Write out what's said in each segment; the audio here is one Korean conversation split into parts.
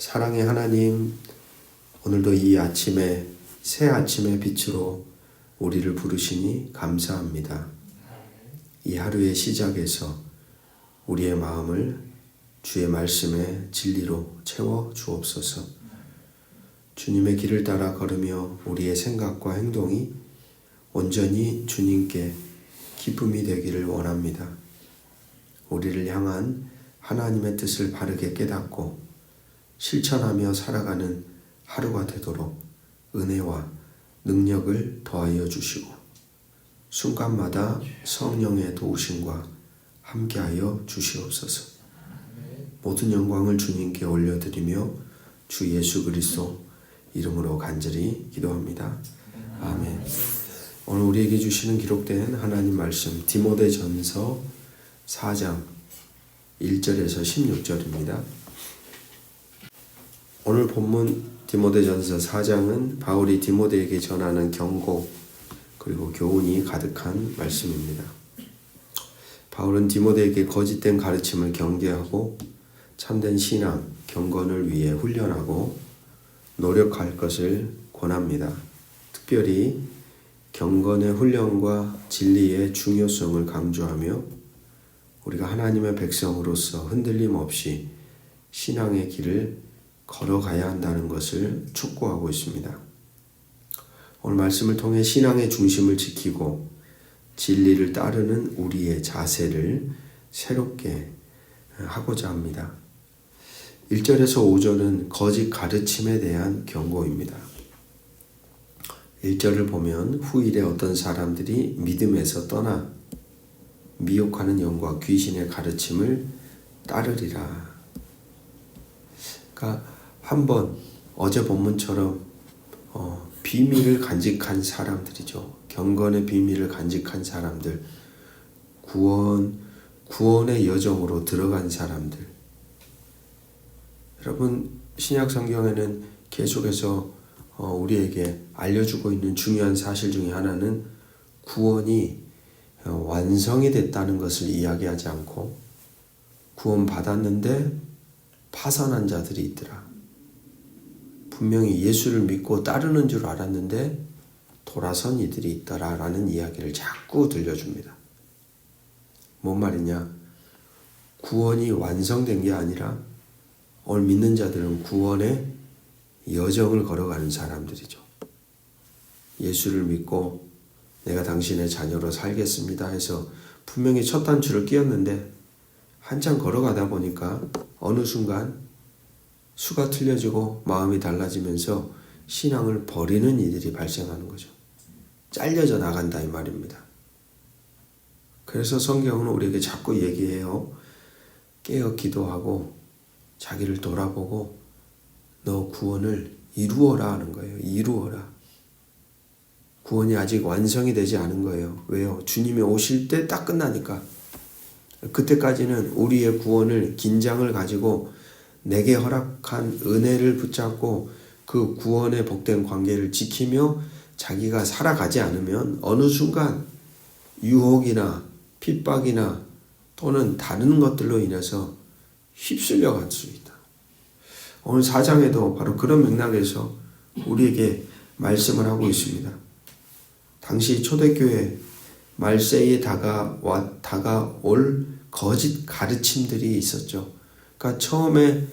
사랑의 하나님, 오늘도 이 아침에 새 아침의 빛으로 우리를 부르시니 감사합니다. 이 하루의 시작에서 우리의 마음을 주의 말씀의 진리로 채워 주옵소서. 주님의 길을 따라 걸으며 우리의 생각과 행동이 온전히 주님께 기쁨이 되기를 원합니다. 우리를 향한 하나님의 뜻을 바르게 깨닫고 실천하며 살아가는 하루가 되도록 은혜와 능력을 더하여 주시고 순간마다 성령의 도우심과 함께하여 주시옵소서. 모든 영광을 주님께 올려드리며 주 예수 그리스도 이름으로 간절히 기도합니다. 아멘. 오늘 우리에게 주시는 기록된 하나님 말씀 디모데전서 4장 1절에서 16절입니다. 오늘 본문 디모데전서 4장은 바울이 디모데에게 전하는 경고 그리고 교훈이 가득한 말씀입니다. 바울은 디모데에게 거짓된 가르침을 경계하고 참된 신앙, 경건을 위해 훈련하고 노력할 것을 권합니다. 특별히 경건의 훈련과 진리의 중요성을 강조하며 우리가 하나님의 백성으로서 흔들림 없이 신앙의 길을 걸어가야 한다는 것을 촉구하고 있습니다. 오늘 말씀을 통해 신앙의 중심을 지키고 진리를 따르는 우리의 자세를 새롭게 하고자 합니다. 1절에서 5절은 거짓 가르침에 대한 경고입니다. 1절을 보면 후일에 어떤 사람들이 믿음에서 떠나 미혹하는 영과 귀신의 가르침을 따르리라. 그러니까 한번 어제 본문처럼 비밀을 간직한 사람들이죠. 경건의 비밀을 간직한 사람들, 구원의 여정으로 들어간 사람들. 여러분, 신약 성경에는 계속해서 우리에게 알려주고 있는 중요한 사실 중에 하나는 구원이 완성이 됐다는 것을 이야기하지 않고 구원 받았는데 파산한 자들이 있더라. 분명히 예수를 믿고 따르는 줄 알았는데 돌아선 이들이 있더라라는 이야기를 자꾸 들려줍니다. 뭔 말이냐? 구원이 완성된 게 아니라 오늘 믿는 자들은 구원의 여정을 걸어가는 사람들이죠. 예수를 믿고 내가 당신의 자녀로 살겠습니다 해서 분명히 첫 단추를 끼웠는데 한참 걸어가다 보니까 어느 순간 수가 틀려지고 마음이 달라지면서 신앙을 버리는 일들이 발생하는 거죠. 잘려져 나간다 이 말입니다. 그래서 성경은 우리에게 자꾸 얘기해요. 깨어 기도하고 자기를 돌아보고 너 구원을 이루어라 하는 거예요. 이루어라. 구원이 아직 완성이 되지 않은 거예요. 왜요? 주님이 오실 때 딱 끝나니까. 그때까지는 우리의 구원을 긴장을 가지고 내게 허락한 은혜를 붙잡고 그 구원의 복된 관계를 지키며 자기가 살아가지 않으면 어느 순간 유혹이나 핍박이나 또는 다른 것들로 인해서 휩쓸려 갈 수 있다. 오늘 4장에도 바로 그런 맥락에서 우리에게 말씀을 하고 있습니다. 당시 초대교회 말세에 다가올 거짓 가르침들이 있었죠. 그러니까 처음에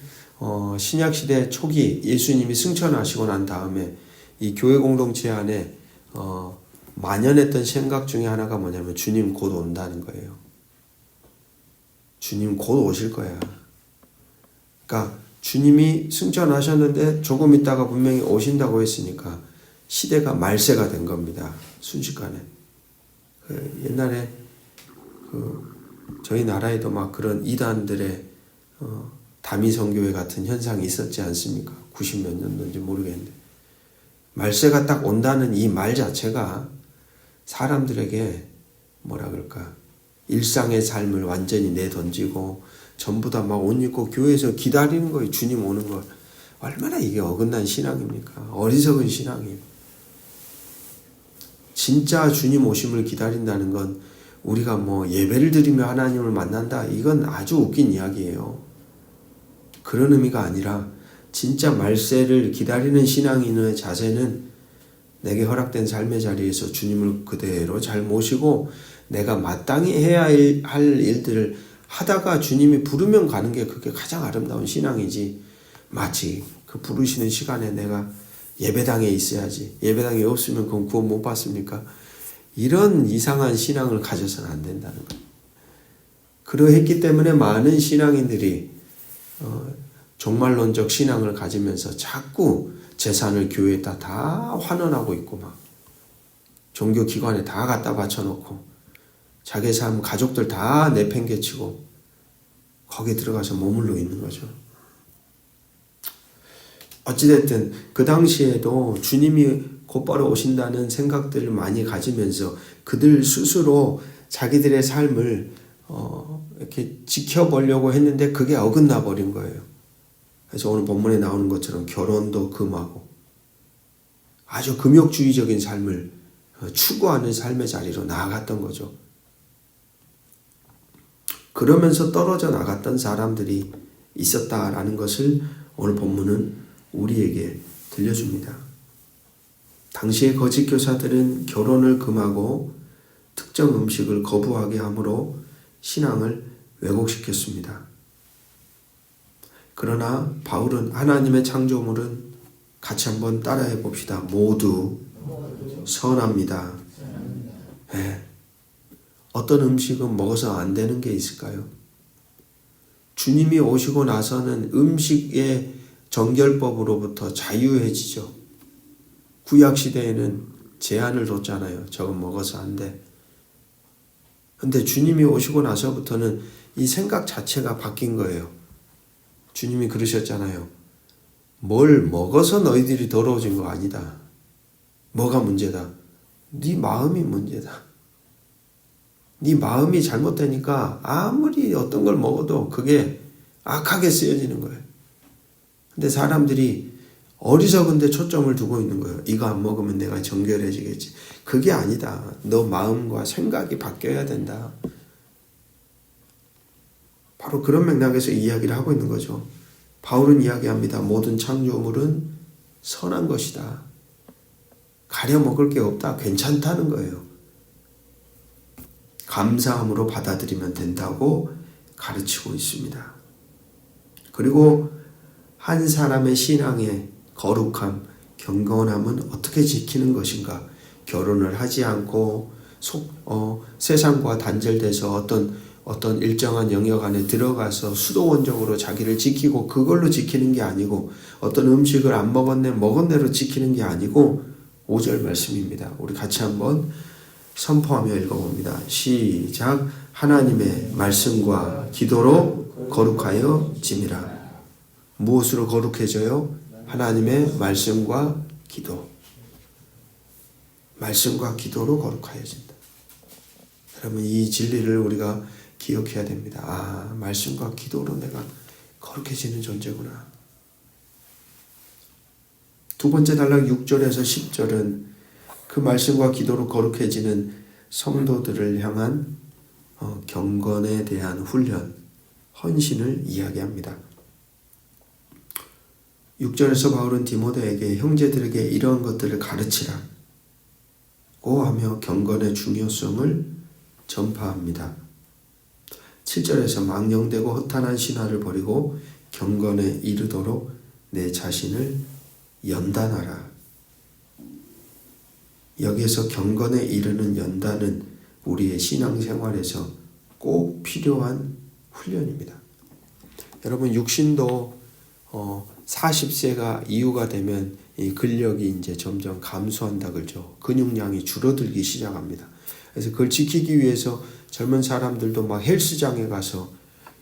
신약시대 초기 예수님이 승천하시고 난 다음에 이 교회 공동체 안에 만연했던 생각 중에 하나가 뭐냐면 주님 곧 온다는 거예요. 주님 곧 오실 거야. 그러니까 주님이 승천하셨는데 조금 있다가 분명히 오신다고 했으니까 시대가 말세가 된 겁니다. 순식간에. 옛날에 저희 나라에도 막 그런 이단들의 다미성교회 같은 현상이 있었지 않습니까? 90 몇 년도인지 모르겠는데 말세가 딱 온다는 이 말 자체가 사람들에게 뭐라 그럴까 일상의 삶을 완전히 내던지고 전부 다 막 옷 입고 교회에서 기다리는 거예요. 주님 오는 걸. 얼마나 이게 어긋난 신앙입니까? 어리석은 신앙이에요. 진짜 주님 오심을 기다린다는 건 우리가 뭐 예배를 드리며 하나님을 만난다. 이건 아주 웃긴 이야기예요. 그런 의미가 아니라 진짜 말세를 기다리는 신앙인의 자세는 내게 허락된 삶의 자리에서 주님을 그대로 잘 모시고 내가 마땅히 해야 할 일들을 하다가 주님이 부르면 가는 게 그게 가장 아름다운 신앙이지. 마치 그 부르시는 시간에 내가 예배당에 있어야지. 예배당에 없으면 그건 구원 못 받습니까? 이런 이상한 신앙을 가져서는 안 된다는 거예요. 그러했기 때문에 많은 신앙인들이 종말론적 신앙을 가지면서 자꾸 재산을 교회에다 다 환원하고 있고 막 종교기관에 다 갖다 바쳐놓고 자기 삶 가족들 다 내팽개치고 거기에 들어가서 머물러 있는 거죠. 어찌됐든 그 당시에도 주님이 곧바로 오신다는 생각들을 많이 가지면서 그들 스스로 자기들의 삶을 이렇게 지켜보려고 했는데 그게 어긋나 버린 거예요. 그래서 오늘 본문에 나오는 것처럼 결혼도 금하고 아주 금욕주의적인 삶을 추구하는 삶의 자리로 나아갔던 거죠. 그러면서 떨어져 나갔던 사람들이 있었다라는 것을 오늘 본문은 우리에게 들려줍니다. 당시의 거짓 교사들은 결혼을 금하고 특정 음식을 거부하게 함으로 신앙을 왜곡시켰습니다. 그러나 바울은 하나님의 창조물은 같이 한번 따라해 봅시다. 모두 선합니다. 네. 어떤 음식은 먹어서 안 되는 게 있을까요? 주님이 오시고 나서는 음식의 정결법으로부터 자유해지죠. 구약시대에는 제한을 뒀잖아요. 저건 먹어서 안 돼. 근데 주님이 오시고 나서부터는 이 생각 자체가 바뀐 거예요. 주님이 그러셨잖아요. 뭘 먹어서 너희들이 더러워진 거 아니다. 뭐가 문제다? 네 마음이 문제다. 네 마음이 잘못되니까 아무리 어떤 걸 먹어도 그게 악하게 쓰여지는 거예요. 근데 사람들이 어리석은데 초점을 두고 있는 거예요. 이거 안 먹으면 내가 정결해지겠지. 그게 아니다. 너 마음과 생각이 바뀌어야 된다. 바로 그런 맥락에서 이야기를 하고 있는 거죠. 바울은 이야기합니다. 모든 창조물은 선한 것이다. 가려 먹을 게 없다. 괜찮다는 거예요. 감사함으로 받아들이면 된다고 가르치고 있습니다. 그리고 한 사람의 신앙의 거룩함, 경건함은 어떻게 지키는 것인가? 결혼을 하지 않고 세상과 단절돼서 어떤 일정한 영역 안에 들어가서 수도원적으로 자기를 지키고 그걸로 지키는 게 아니고 어떤 음식을 안 먹은 대로 지키는 게 아니고 5절 말씀입니다. 우리 같이 한번 선포하며 읽어봅니다. 시작. 하나님의 말씀과 기도로 거룩하여 짐이라. 무엇으로 거룩해져요? 하나님의 말씀과 기도. 말씀과 기도로 거룩하여진다. 여러분 이 진리를 우리가 기억해야 됩니다. 아, 말씀과 기도로 내가 거룩해지는 존재구나. 두 번째 단락 6절에서 10절은 그 말씀과 기도로 거룩해지는 성도들을 향한 경건에 대한 훈련, 헌신을 이야기합니다. 6절에서 바울은 디모데에게 형제들에게 이러한 것들을 가르치라고 하며 경건의 중요성을 전파합니다. 7절에서 망령되고 허탄한 신화를 버리고 경건에 이르도록 내 자신을 연단하라. 여기에서 경건에 이르는 연단은 우리의 신앙생활에서 꼭 필요한 훈련입니다. 여러분 육신도 40세가 이후가 되면 이 근력이 이제 점점 감소한다 그러죠. 근육량이 줄어들기 시작합니다. 그래서 그걸 지키기 위해서 젊은 사람들도 막 헬스장에 가서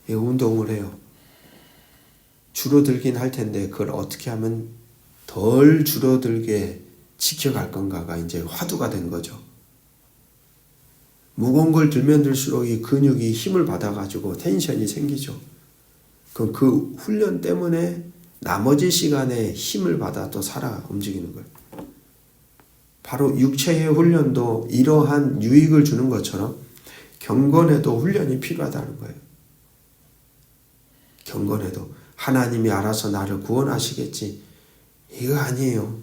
운동을 해요. 줄어들긴 할 텐데 그걸 어떻게 하면 덜 줄어들게 지켜갈 건가가 이제 화두가 된 거죠. 무거운 걸 들면 들수록 이 근육이 힘을 받아가지고 텐션이 생기죠. 그럼 그 훈련 때문에 나머지 시간에 힘을 받아 또 살아 움직이는 거예요. 바로 육체의 훈련도 이러한 유익을 주는 것처럼 경건에도 훈련이 필요하다는 거예요. 경건에도 하나님이 알아서 나를 구원하시겠지. 이거 아니에요.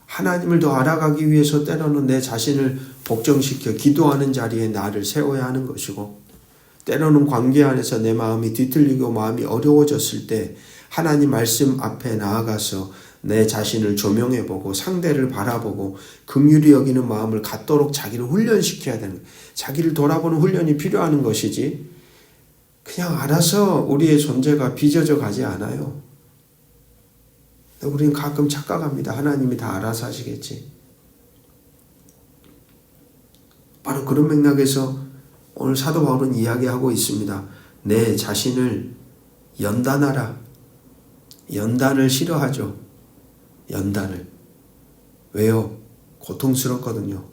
하나님을 더 알아가기 위해서 때로는 내 자신을 복종시켜 기도하는 자리에 나를 세워야 하는 것이고, 때로는 관계 안에서 내 마음이 뒤틀리고 마음이 어려워졌을 때 하나님 말씀 앞에 나아가서 내 자신을 조명해보고 상대를 바라보고 긍휼히 여기는 마음을 갖도록 자기를 훈련시켜야 되는 거예요. 자기를 돌아보는 훈련이 필요한 것이지 그냥 알아서 우리의 존재가 빚어져 가지 않아요. 우리는 가끔 착각합니다. 하나님이 다 알아서 하시겠지. 바로 그런 맥락에서 오늘 사도 바울은 이야기하고 있습니다. 내 자신을 연단하라. 연단을 싫어하죠. 연단을. 왜요? 고통스럽거든요.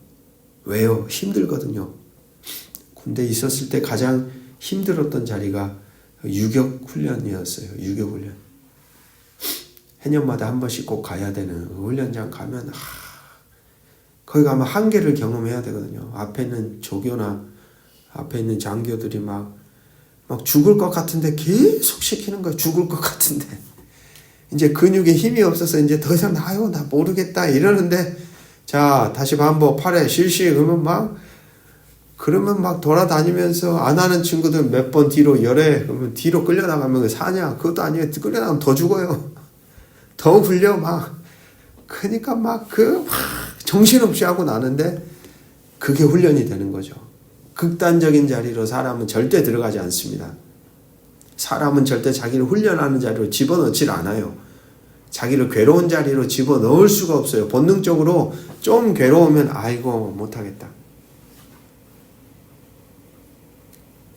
왜요? 힘들거든요. 군대에 있었을 때 가장 힘들었던 자리가 유격 훈련이었어요. 유격 훈련. 해년마다 한 번씩 꼭 가야 되는 훈련장 가면 거기 가면 한계를 경험해야 되거든요. 앞에 있는 조교나 앞에 있는 장교들이 막 죽을 것 같은데 계속 시키는 거예요. 죽을 것 같은데 이제 근육에 힘이 없어서 이제 더 이상 나 모르겠다 이러는데, 자 다시 반복 8회 실시 그러면 막 돌아다니면서 안 하는 친구들 몇 번 뒤로 열해 그러면 뒤로 끌려나가면 사냐? 그것도 아니에요. 끌려나가면 더 죽어요. 더 굴려 그러니까 정신없이 하고 나는데 그게 훈련이 되는 거죠. 극단적인 자리로 사람은 절대 들어가지 않습니다. 사람은 절대 자기를 훈련하는 자리로 집어넣질 않아요. 자기를 괴로운 자리로 집어넣을 수가 없어요. 본능적으로 좀 괴로우면 아이고 못하겠다.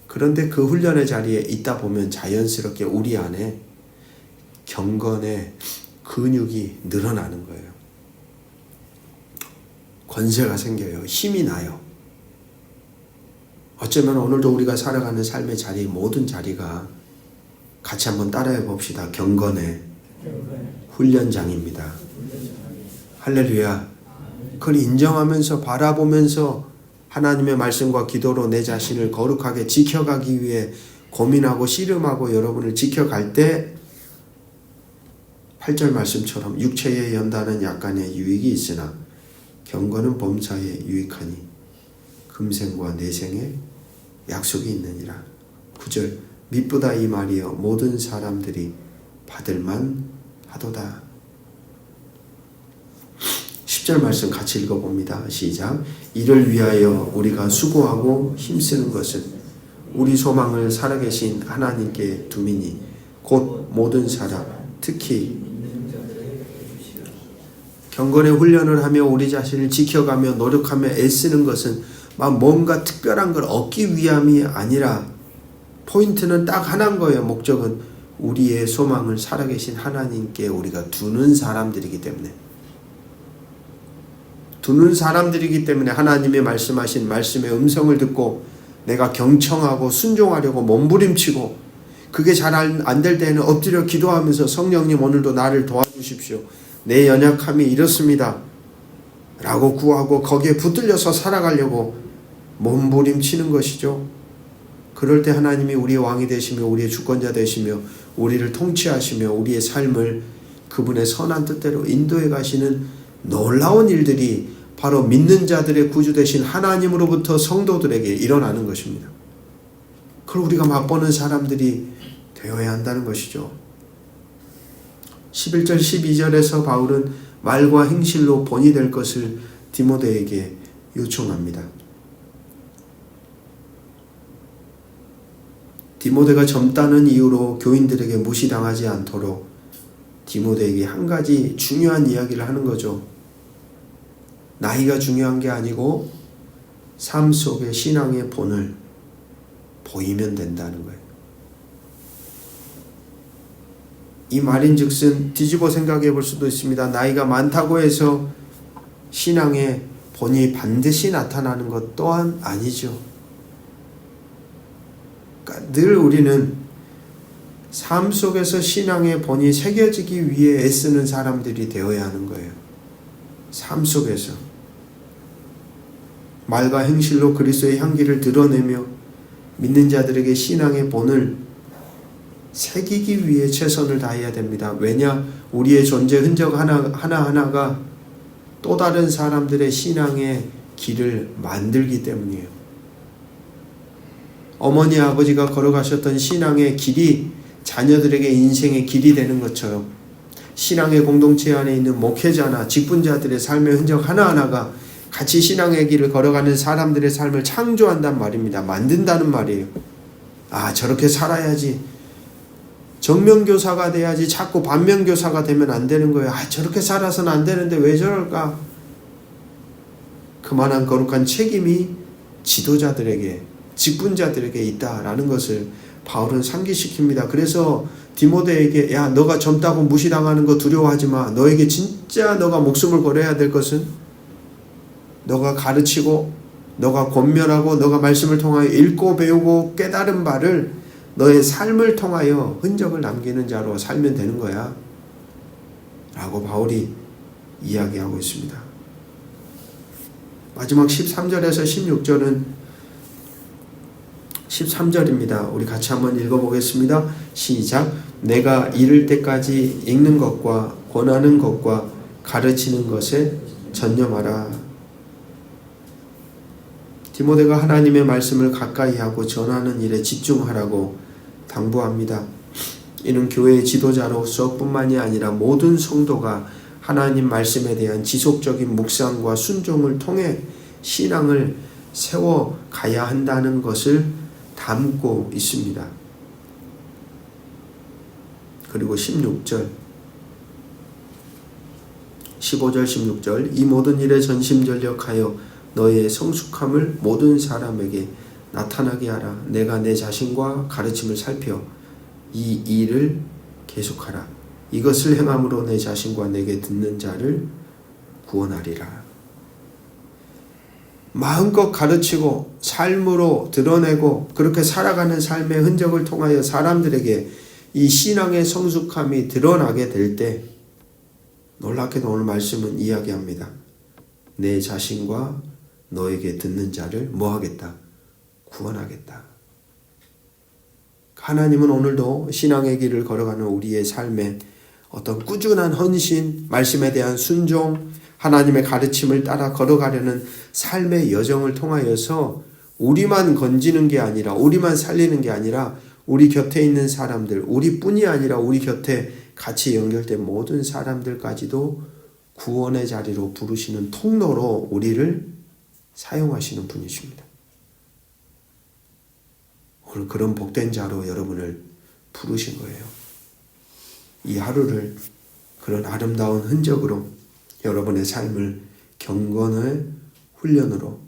그런데 그 훈련의 자리에 있다 보면 자연스럽게 우리 안에 경건의 근육이 늘어나는 거예요. 권세가 생겨요. 힘이 나요. 어쩌면 오늘도 우리가 살아가는 삶의 자리, 모든 자리가 같이 한번 따라해 봅시다. 경건의 훈련장입니다. 할렐루야. 그걸 인정하면서 바라보면서 하나님의 말씀과 기도로 내 자신을 거룩하게 지켜가기 위해 고민하고 씨름하고 여러분을 지켜갈 때 8절 말씀처럼 육체의 연단은 약간의 유익이 있으나 경건은 범사에 유익하니 금생과 내생에 약속이 있느니라. 9절 미쁘다 이 말이여 모든 사람들이 받을만 하도다. 10절 말씀 같이 읽어봅니다. 시작. 이를 위하여 우리가 수고하고 힘쓰는 것은 우리 소망을 살아계신 하나님께 두미니 곧 모든 사람 특히 경건의 훈련을 하며 우리 자신을 지켜가며 노력하며 애쓰는 것은 막 뭔가 특별한 걸 얻기 위함이 아니라 포인트는 딱 하나인 거예요. 목적은 우리의 소망을 살아계신 하나님께 우리가 두는 사람들이기 때문에 하나님의 말씀하신 말씀의 음성을 듣고 내가 경청하고 순종하려고 몸부림치고 그게 잘 안 될 때는 엎드려 기도하면서 성령님 오늘도 나를 도와주십시오. 내 연약함이 이렇습니다. 라고 구하고 거기에 붙들려서 살아가려고 몸부림치는 것이죠. 그럴 때 하나님이 우리의 왕이 되시며 우리의 주권자 되시며 우리를 통치하시며 우리의 삶을 그분의 선한 뜻대로 인도해 가시는 놀라운 일들이 바로 믿는 자들의 구주 되신 하나님으로부터 성도들에게 일어나는 것입니다. 그걸 우리가 맛보는 사람들이 되어야 한다는 것이죠. 11절 12절에서 바울은 말과 행실로 본이 될 것을 디모데에게 요청합니다. 디모데가 젊다는 이유로 교인들에게 무시당하지 않도록 디모데에게 한 가지 중요한 이야기를 하는 거죠. 나이가 중요한 게 아니고 삶 속의 신앙의 본을 보이면 된다는 거예요. 이 말인즉슨 뒤집어 생각해 볼 수도 있습니다. 나이가 많다고 해서 신앙의 본이 반드시 나타나는 것 또한 아니죠. 그러니까 늘 우리는 삶 속에서 신앙의 본이 새겨지기 위해 애쓰는 사람들이 되어야 하는 거예요. 삶 속에서 말과 행실로 그리스도의 향기를 드러내며 믿는 자들에게 신앙의 본을 새기기 위해 최선을 다해야 됩니다. 왜냐? 우리의 존재 흔적 하나하나가 또 다른 사람들의 신앙의 길을 만들기 때문이에요. 어머니 아버지가 걸어가셨던 신앙의 길이 자녀들에게 인생의 길이 되는 것처럼 신앙의 공동체 안에 있는 목회자나 직분자들의 삶의 흔적 하나하나가 같이 신앙의 길을 걸어가는 사람들의 삶을 창조한단 말입니다. 만든다는 말이에요. 아, 저렇게 살아야지. 정면교사가 돼야지. 자꾸 반면교사가 되면 안 되는 거예요. 아, 저렇게 살아서는 안 되는데 왜 저럴까? 그만한 거룩한 책임이 지도자들에게, 직분자들에게 있다라는 것을 바울은 상기시킵니다. 그래서 디모데에게 야, 너가 젊다고 무시당하는 거 두려워하지 마. 너에게 진짜 너가 목숨을 걸어야 될 것은 너가 가르치고 너가 권면하고 너가 말씀을 통하여 읽고 배우고 깨달은 바를 너의 삶을 통하여 흔적을 남기는 자로 살면 되는 거야 라고 바울이 이야기하고 있습니다. 마지막 13절에서 16절은 13절입니다. 우리 같이 한번 읽어보겠습니다. 시작. 내가 이를 때까지 읽는 것과 권하는 것과 가르치는 것에 전념하라. 디모데가 하나님의 말씀을 가까이 하고 전하는 일에 집중하라고 당부합니다. 이는 교회의 지도자로서 뿐만이 아니라 모든 성도가 하나님 말씀에 대한 지속적인 묵상과 순종을 통해 신앙을 세워가야 한다는 것을 담고 있습니다. 그리고 16절, 15절, 16절 이 모든 일에 전심전력하여 너의 성숙함을 모든 사람에게 나타나게 하라. 내가 내 자신과 가르침을 살펴 이 일을 계속하라. 이것을 행함으로 내 자신과 내게 듣는 자를 구원하리라. 마음껏 가르치고 삶으로 드러내고 그렇게 살아가는 삶의 흔적을 통하여 사람들에게 이 신앙의 성숙함이 드러나게 될 때 놀랍게도 오늘 말씀은 이야기합니다. 내 자신과 너에게 듣는 자를 뭐하겠다? 구원하겠다. 하나님은 오늘도 신앙의 길을 걸어가는 우리의 삶에 어떤 꾸준한 헌신, 말씀에 대한 순종, 하나님의 가르침을 따라 걸어가려는 삶의 여정을 통하여서 우리만 건지는 게 아니라, 우리만 살리는 게 아니라 우리 곁에 있는 사람들, 우리뿐이 아니라 우리 곁에 같이 연결된 모든 사람들까지도 구원의 자리로 부르시는 통로로 우리를 사용하시는 분이십니다. 오늘 그런 복된 자로 여러분을 부르신 거예요. 이 하루를 그런 아름다운 흔적으로 여러분의 삶을 경건의 훈련으로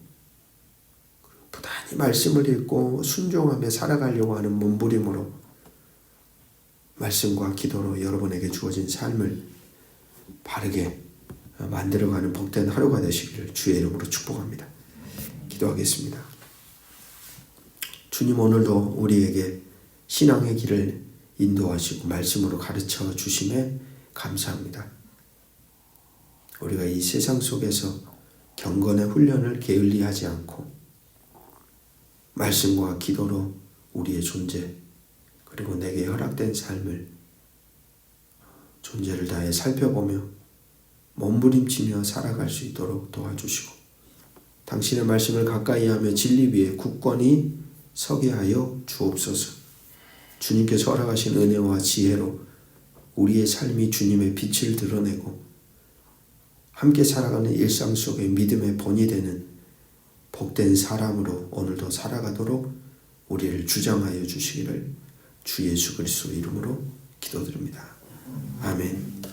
부단히 말씀을 읽고 순종하며 살아가려고 하는 몸부림으로 말씀과 기도로 여러분에게 주어진 삶을 바르게 만들어가는 복된 하루가 되시기를 주의 이름으로 축복합니다. 기도하겠습니다. 주님, 오늘도 우리에게 신앙의 길을 인도하시고 말씀으로 가르쳐 주심에 감사합니다. 우리가 이 세상 속에서 경건의 훈련을 게을리하지 않고 말씀과 기도로 우리의 존재 그리고 내게 허락된 삶을 존재를 다해 살펴보며 몸부림치며 살아갈 수 있도록 도와주시고 당신의 말씀을 가까이 하며 진리 위에 굳건히 서게 하여 주옵소서. 주님께서 허락하신 은혜와 지혜로 우리의 삶이 주님의 빛을 드러내고 함께 살아가는 일상 속에 믿음의 본이 되는 복된 사람으로 오늘도 살아가도록 우리를 주장하여 주시기를 주 예수 그리스도 이름으로 기도드립니다. 아멘.